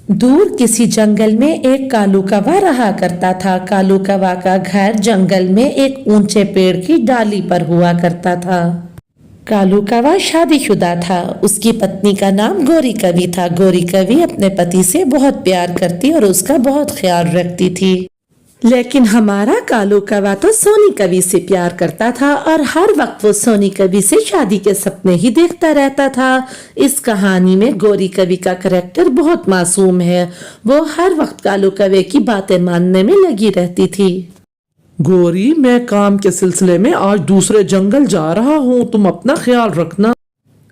दूर किसी जंगल में एक कालू कौवा रहा करता था। कालू कौवा का घर जंगल में एक ऊंचे पेड़ की डाली पर हुआ करता था। कालू कौवा शादीशुदा था। उसकी पत्नी का नाम गोरी कवि था। गोरी कवि अपने पति से बहुत प्यार करती और उसका बहुत ख्याल रखती थी। लेकिन हमारा कालू कौवा तो सोनी कवि से प्यार करता था और हर वक्त वो सोनी कवि से शादी के सपने ही देखता रहता था। इस कहानी में गोरी कवि का करैक्टर बहुत मासूम है। वो हर वक्त कालू कौवे की बातें मानने में लगी रहती थी। गोरी, मैं काम के सिलसिले में आज दूसरे जंगल जा रहा हूँ, तुम अपना ख्याल रखना।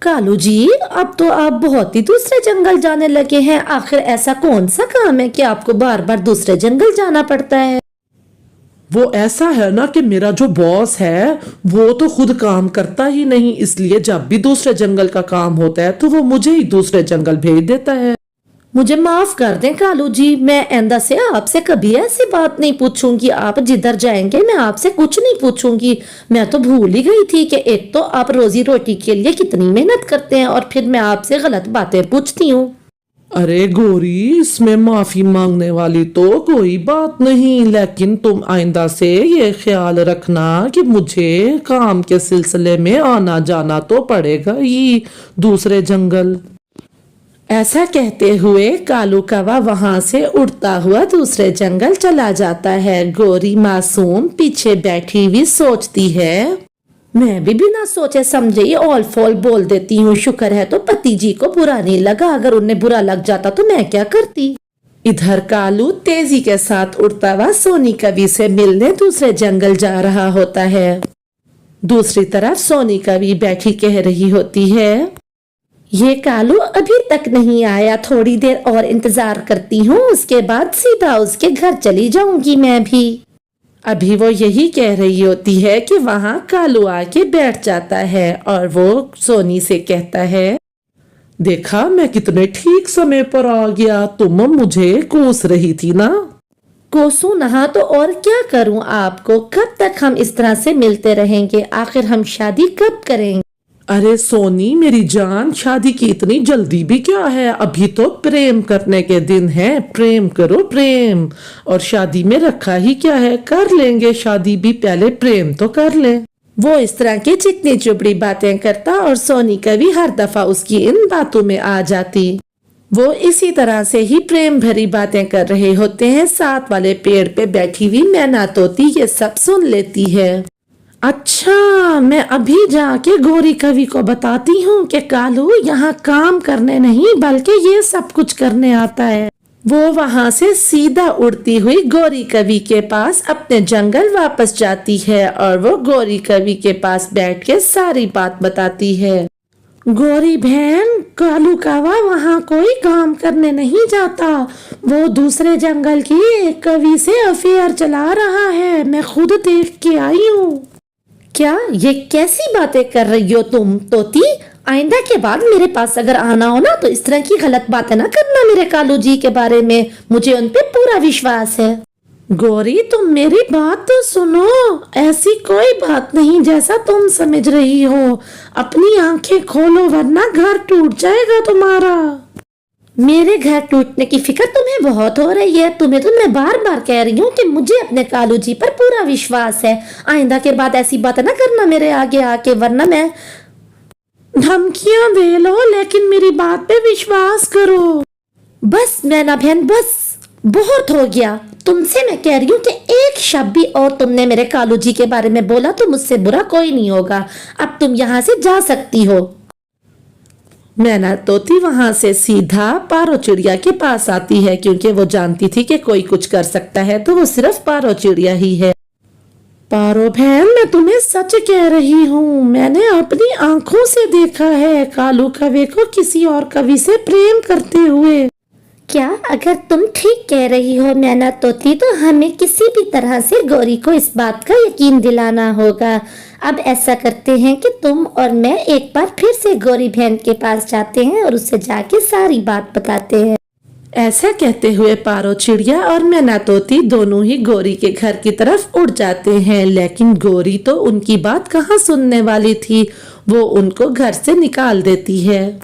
कालू जी, अब तो आप बहुत ही दूसरे जंगल जाने लगे हैं। आखिर ऐसा कौन सा काम है कि आपको बार बार दूसरे जंगल जाना पड़ता है? वो ऐसा है ना कि मेरा जो बॉस है वो तो खुद काम करता ही नहीं, इसलिए जब भी दूसरे जंगल का काम होता है तो वो मुझे ही दूसरे जंगल भेज देता है। मुझे माफ कर दें कालू जी, मैं आइंदा से आपसे कभी ऐसी बात नहीं पूछूंगी। आप जिधर जाएंगे मैं आपसे कुछ नहीं पूछूंगी। मैं तो भूल ही गई थी कि एक तो आप रोजी रोटी के लिए कितनी मेहनत करते हैं और फिर मैं आपसे गलत बातें पूछती हूँ। अरे गोरी, इसमें माफी मांगने वाली तो कोई बात नहीं, लेकिन तुम आइंदा से ये ख्याल रखना कि मुझे काम के सिलसिले में आना जाना तो पड़ेगा ही दूसरे जंगल। ऐसा कहते हुए कालू कौवा वहां से उड़ता हुआ दूसरे जंगल चला जाता है। गोरी मासूम पीछे बैठी हुई सोचती है, मैं भी बिना सोचे समझे ही ऑल फॉल बोल देती हूँ। शुक्र है तो पति जी को बुरा नहीं लगा, अगर उन्हें बुरा लग जाता तो मैं क्या करती। इधर कालू तेजी के साथ उड़ता हुआ सोनी कवि से मिलने दूसरे जंगल जा रहा होता है। दूसरी तरफ सोनी कवि बैठी कह रही होती है, ये कालू अभी तक नहीं आया, थोड़ी देर और इंतजार करती हूँ, उसके बाद सीधा उसके घर चली जाऊंगी मैं भी। अभी वो यही कह रही होती है कि वहां कालू आके बैठ जाता है और वो सोनी से कहता है, देखा मैं कितने ठीक समय पर आ गया, तुम मुझे कोस रही थी ना। कोसू नहा तो और क्या करूं आपको, कब तक हम इस तरह से मिलते रहेंगे, आखिर हम शादी कब करेंगे? अरे सोनी मेरी जान, शादी की इतनी जल्दी भी क्या है, अभी तो प्रेम करने के दिन है, प्रेम करो प्रेम। और शादी में रखा ही क्या है, कर लेंगे शादी भी, पहले प्रेम तो कर ले। वो इस तरह की चिकनी चुपड़ी बातें करता और सोनी कवि हर दफा उसकी इन बातों में आ जाती। वो इसी तरह से ही प्रेम भरी बातें कर रहे होते हैं। साथ वाले पेड़ पे बैठी हुई मैना तोती ये सब सुन लेती है। अच्छा, मैं अभी जाके गोरी कवि को बताती हूँ कि कालू यहाँ काम करने नहीं बल्कि ये सब कुछ करने आता है। वो वहां से सीधा उड़ती हुई गोरी कवि के पास अपने जंगल वापस जाती है और वो गोरी कवि के पास बैठ के सारी बात बताती है। गोरी बहन, कालू कौवा वहाँ कोई काम करने नहीं जाता, वो दूसरे जंगल की एक कवि से अफेयर चला रहा है, मैं खुद देख के आई हूँ। क्या ये कैसी बातें कर रही हो तुम तोती? आइंदा के बाद मेरे पास अगर आना हो ना तो इस तरह की गलत बातें ना करना मेरे कालू जी के बारे में, मुझे उन पे पूरा विश्वास है। गोरी, तुम मेरी बात तो सुनो, ऐसी कोई बात नहीं जैसा तुम समझ रही हो, अपनी आंखें खोलो वरना घर टूट जाएगा तुम्हारा। मेरे घर टूटने की फिक्र तुम्हें बहुत हो रही है, तुम्हें तो मैं बार बार कह रही हूँ कि मुझे अपने कालू जी पर पूरा विश्वास है। आइंदा के बाद ऐसी बातें ना करना मेरे आगे आके, वरना मैं धमकियां दे लो लेकिन मेरी बात पे विश्वास करो। बस मैना बहन, बस बहुत हो गया, तुमसे मैं कह रही हूँ कि एक शब्द भी और तुमने मेरे कालू जी के बारे में बोला तो मुझसे बुरा कोई नहीं होगा। अब तुम यहाँ से जा सकती हो। मैना तोती वहां से सीधा पारो चिड़िया के पास आती है, क्योंकि वो जानती थी कि कोई कुछ कर सकता है तो वो सिर्फ पारो चिड़िया ही है। पारो बहन, मैं तुम्हें सच कह रही हूँ, मैंने अपनी आंखों से देखा है कालू कौवे को किसी और कवि से प्रेम करते हुए। क्या? अगर तुम ठीक कह रही हो मैना तोती, तो हमें किसी भी तरह से गोरी को इस बात का यकीन दिलाना होगा। अब ऐसा करते हैं कि तुम और मैं एक बार फिर से गोरी बहन के पास जाते हैं और उससे जाके सारी बात बताते हैं। ऐसा कहते हुए पारो चिड़िया और मैना तोती दोनों ही गोरी के घर की तरफ उड़ जाते हैं, लेकिन गोरी तो उनकी बात कहाँ सुनने वाली थी, वो उनको घर से निकाल देती है।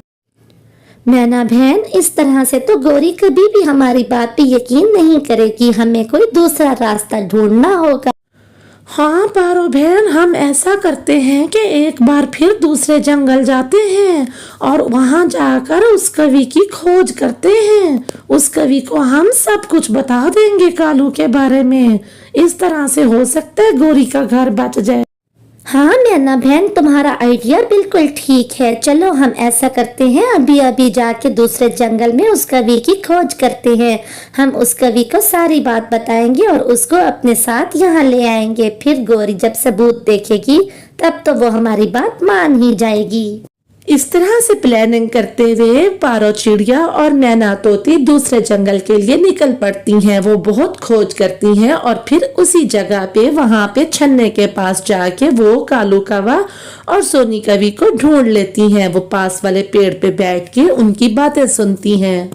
मैना बहन, इस तरह से तो गौरी कभी भी हमारी बात पे यकीन नहीं करेगी, हमें कोई दूसरा रास्ता ढूंढना होगा। हाँ पारो बहन, हम ऐसा करते हैं कि एक बार फिर दूसरे जंगल जाते हैं और वहां जाकर उस कवि की खोज करते हैं। उस कवि को हम सब कुछ बता देंगे कालू के बारे में। इस तरह से हो सकता है गौरी का घर बच जाए। हाँ मैना बहन, तुम्हारा आइडिया बिल्कुल ठीक है। चलो हम ऐसा करते हैं, अभी अभी जाके दूसरे जंगल में उस कवि की खोज करते हैं। हम उस कवि को सारी बात बताएंगे और उसको अपने साथ यहाँ ले आएंगे। फिर गौरी जब सबूत देखेगी तब तो वो हमारी बात मान ही जाएगी। इस तरह से प्लानिंग करते हुए पारो चिड़िया और मैना तोती दूसरे जंगल के लिए निकल पड़ती हैं। वो बहुत खोज करती हैं और फिर उसी जगह पे वहां पे छन्ने के पास जाके वो कालू कौवा और सोनी कवि को ढूंढ लेती हैं। वो पास वाले पेड़ पे बैठ के उनकी बातें सुनती हैं।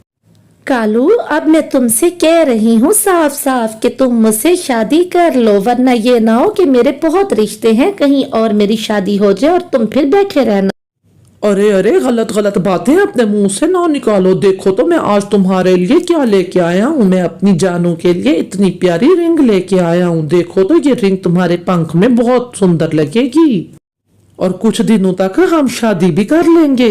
कालू, अब मैं तुमसे कह रही हूँ साफ साफ कि तुम मुझसे शादी कर लो, वरना ये ना हो कि मेरे बहुत रिश्ते हैं, कहीं और मेरी शादी हो जाए और तुम फिर बैठे रहना। अरे अरे, गलत गलत बातें अपने मुंह से ना निकालो। देखो तो मैं आज तुम्हारे लिए क्या लेके आया हूँ। मैं अपनी जानू के लिए इतनी प्यारी रिंग लेके आया हूँ। देखो तो ये रिंग तुम्हारे पंख में बहुत सुंदर लगेगी और कुछ दिनों तक हम शादी भी कर लेंगे।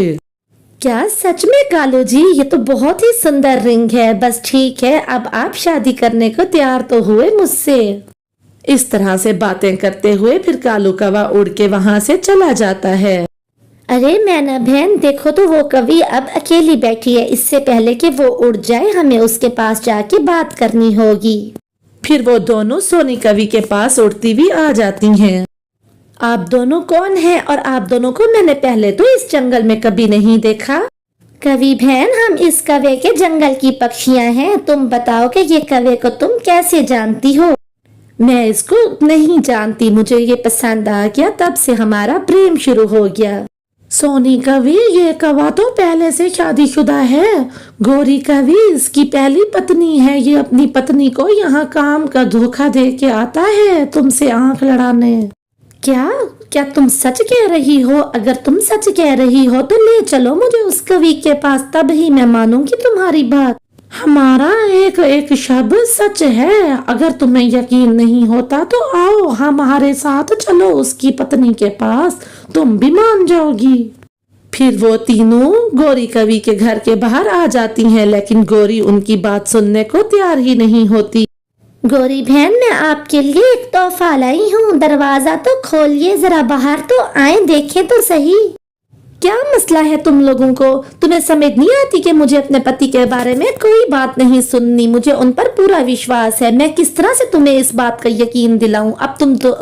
क्या सच में कालू जी? ये तो बहुत ही सुंदर रिंग है। बस ठीक है, अब आप शादी करने को तैयार तो हुए मुझसे। इस तरह से बातें करते हुए फिर कालू कौवा उड़ के वहां से चला जाता है। अरे मैना बहन, देखो तो वो कवि अब अकेली बैठी है। इससे पहले कि वो उड़ जाए हमें उसके पास जाके बात करनी होगी। फिर वो दोनों सोनी कवि के पास उड़ती हुई आ जाती हैं। आप दोनों कौन हैं और आप दोनों को मैंने पहले तो इस जंगल में कभी नहीं देखा। कवि बहन, हम इस कवे के जंगल की पक्षियां हैं। तुम बताओ कि ये कवे को तुम कैसे जानती हो? मैं इसको नहीं जानती, मुझे ये पसंद आ गया, तब से हमारा प्रेम शुरू हो गया। सोनी कवि, ये कौवा तो पहले से शादीशुदा है। गौरी कवि इसकी पहली पत्नी है। ये अपनी पत्नी को यहाँ काम का धोखा दे के आता है तुमसे आंख लड़ाने। क्या तुम सच कह रही हो? अगर तुम सच कह रही हो तो ले चलो मुझे उस कवि के पास, तब ही मैं मानूंगी तुम्हारी बात। हमारा एक एक शब्द सच है। अगर तुम्हें यकीन नहीं होता तो आओ हमारे साथ चलो उसकी पत्नी के पास, तुम भी मान जाओगी। फिर वो तीनों गौरी कवि के घर के बाहर आ जाती हैं, लेकिन गौरी उनकी बात सुनने को तैयार ही नहीं होती। गौरी बहन, मैं आपके लिए एक तोहफा लाई हूँ। दरवाजा तो खोलिए, जरा बाहर तो आए, देखें तो सही। क्या मसला है तुम लोगों को? तुम्हें समझ नहीं आती कि मुझे अपने पति के बारे में कोई बात नहीं सुननी? मुझे उन पर पूरा विश्वास है। मैं किस तरह से तुम्हें इस बात का यकीन दिलाऊं? अब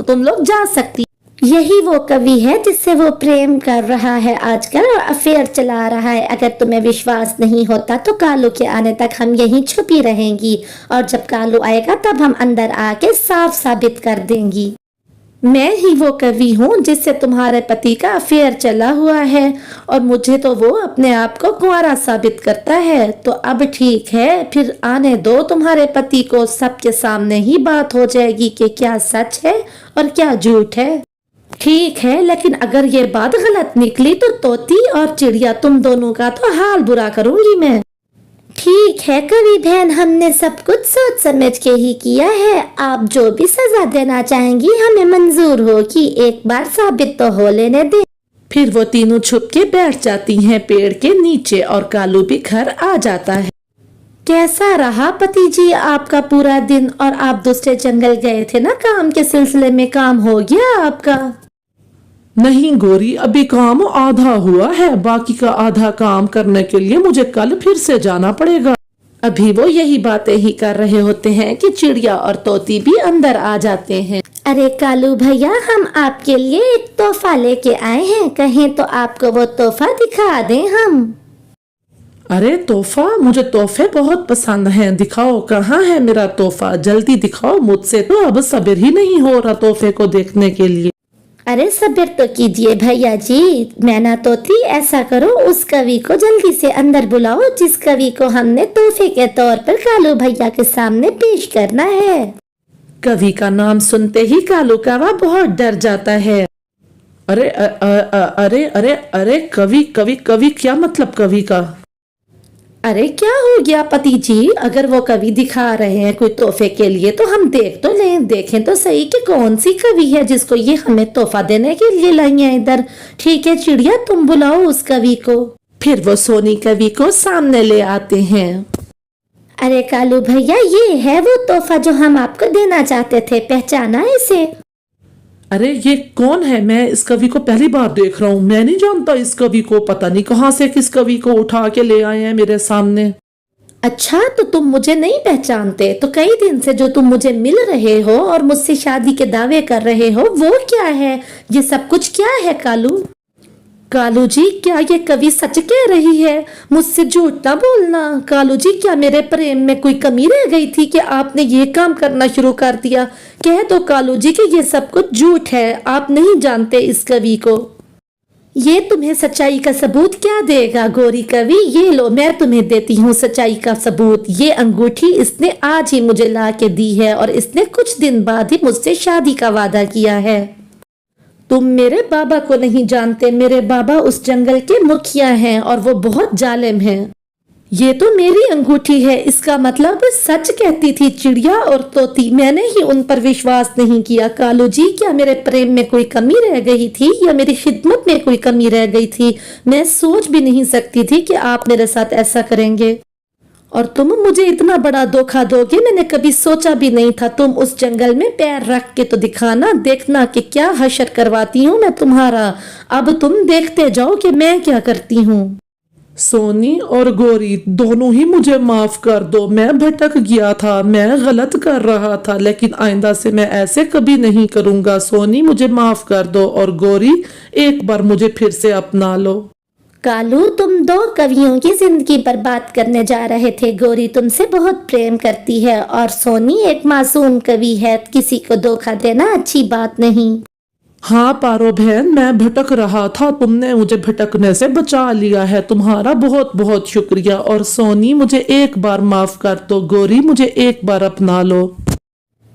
तुम लोग जा सकती। यही वो कवि है जिससे वो प्रेम कर रहा है आजकल और अफेयर चला रहा है। अगर तुम्हें विश्वास नहीं होता तो कालू के आने तक हम यहीं छुपी रहेंगी और जब कालू आएगा तब हम अंदर आके साफ साबित कर देंगी। मैं ही वो कवि हूँ जिससे तुम्हारे पति का अफेयर चला हुआ है और मुझे तो वो अपने आप को कुंवारा साबित करता है। तो अब ठीक है, फिर आने दो तुम्हारे पति को। सबके सामने ही बात हो जाएगी कि क्या सच है और क्या झूठ है। ठीक है, लेकिन अगर ये बात गलत निकली तो तोती और चिड़िया तुम दोनों का तो हाल बुरा करूंगी मैं। ठीक है कवि बहन, हमने सब कुछ सोच समझ के ही किया है। आप जो भी सजा देना चाहेंगी हमें मंजूर होगी। एक बार साबित तो हो लेने दे। फिर वो तीनों छुप के बैठ जाती हैं पेड़ के नीचे और कालू भी घर आ जाता है। कैसा रहा पति जी आपका पूरा दिन? और आप दूसरे जंगल गए थे ना काम के सिलसिले में, काम हो गया आपका? नहीं गौरी, अभी काम आधा हुआ है। बाकी का आधा काम करने के लिए मुझे कल फिर से जाना पड़ेगा। अभी वो यही बातें ही कर रहे होते हैं कि चिड़िया और तोती भी अंदर आ जाते हैं। अरे कालू भैया, हम आपके लिए एक तोहफा लेके आए हैं, कहें तो आपको वो तोहफा दिखा दें हम। अरे तोहफा? मुझे तोहफे बहुत पसंद हैं। दिखाओ, कहाँ है मेरा तोहफा? जल्दी दिखाओ, मुझसे तो अब सब्र ही नहीं हो रहा तोहफे को देखने के लिए। अरे सब्र तो कीजिए भैया जी। मैना तोती, ऐसा करो, उस कवि को जल्दी से अंदर बुलाओ जिस कवि को हमने तोहफे के तौर पर कालू भैया के सामने पेश करना है। कवि का नाम सुनते ही कालू कौवा बहुत डर जाता है। अरे अरे अरे अरे, कवि कवि कवि, क्या मतलब कवि का? अरे क्या हो गया पति जी, अगर वो कवि दिखा रहे हैं कोई तोहफे के लिए तो हम देख तो लें, देखें तो सही कि कौन सी कवि है जिसको ये हमें तोहफा देने के लिए लाई है इधर। ठीक है चिड़िया, तुम बुलाओ उस कवि को। फिर वो सोनी कवि को सामने ले आते हैं। अरे कालू भैया, ये है वो तोहफा जो हम आपको देना चाहते थे, पहचाना इसे? अरे ये कौन है? मैं इस कवि को पहली बार देख रहा हूँ, मैं नहीं जानता इस कवि को, पता नहीं कहाँ से किस कवि को उठा के ले आए हैं मेरे सामने। अच्छा, तो तुम मुझे नहीं पहचानते? तो कई दिन से जो तुम मुझे मिल रहे हो और मुझसे शादी के दावे कर रहे हो वो क्या है? ये सब कुछ क्या है कालू? कालू जी, क्या ये कवि सच कह रही है? मुझसे झूठ ना बोलना। कालू जी, क्या मेरे प्रेम में कोई कमी रह गई थी कि आपने ये काम करना शुरू कर दिया? कह दो कालू जी कि ये सब कुछ झूठ है, आप नहीं जानते इस कवि को। ये तुम्हें सच्चाई का सबूत क्या देगा गोरी कवि? ये लो, मैं तुम्हें देती हूँ सच्चाई का सबूत। ये अंगूठी इसने आज ही मुझे ला के दी है और इसने कुछ दिन बाद ही मुझसे शादी का वादा किया है। तुम मेरे बाबा को नहीं जानते, मेरे बाबा उस जंगल के मुखिया हैं और वो बहुत जालिम हैं। ये तो मेरी अंगूठी है, इसका मतलब सच कहती थी चिड़िया और तोती, मैंने ही उन पर विश्वास नहीं किया। कालू जी, क्या मेरे प्रेम में कोई कमी रह गई थी या मेरी खिदमत में कोई कमी रह गई थी? मैं सोच भी नहीं सकती थी कि आप मेरे साथ ऐसा करेंगे और तुम मुझे इतना बड़ा धोखा दोगे, मैंने कभी सोचा भी नहीं था। तुम उस जंगल में पैर रख के तो दिखाना, देखना कि क्या हशर करवाती हूँ मैं तुम्हारा। अब तुम देखते जाओ कि मैं क्या करती हूँ। सोनी और गोरी दोनों ही मुझे माफ कर दो, मैं भटक गया था, मैं गलत कर रहा था, लेकिन आइंदा से मैं ऐसे कभी नहीं करूँगा। सोनी मुझे माफ कर दो और गोरी एक बार मुझे फिर से अपना लो। कालू, तुम दो कवियों की जिंदगी बर्बाद करने जा रहे थे। गोरी तुमसे बहुत प्रेम करती है और सोनी एक मासूम कवि है, किसी को धोखा देना अच्छी बात नहीं। हाँ पारो बहन, मैं भटक रहा था, तुमने मुझे भटकने से बचा लिया है, तुम्हारा बहुत बहुत शुक्रिया। और सोनी मुझे एक बार माफ कर दो, गोरी मुझे एक बार अपना लो।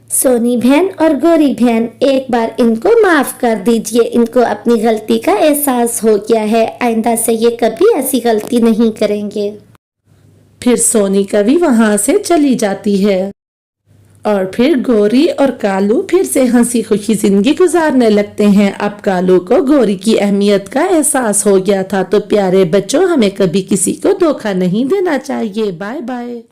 सोनी बहन और गोरी बहन, एक बार इनको माफ कर दीजिए, इनको अपनी गलती का एहसास हो गया है, आइंदा से ये कभी ऐसी गलती नहीं करेंगे। फिर सोनी कवि वहां से चली जाती है और फिर गोरी और कालू फिर से हंसी खुशी जिंदगी गुजारने लगते हैं। अब कालू को गोरी की अहमियत का एहसास हो गया था। तो प्यारे बच्चों, हमें कभी किसी को धोखा नहीं देना चाहिए। Bye bye.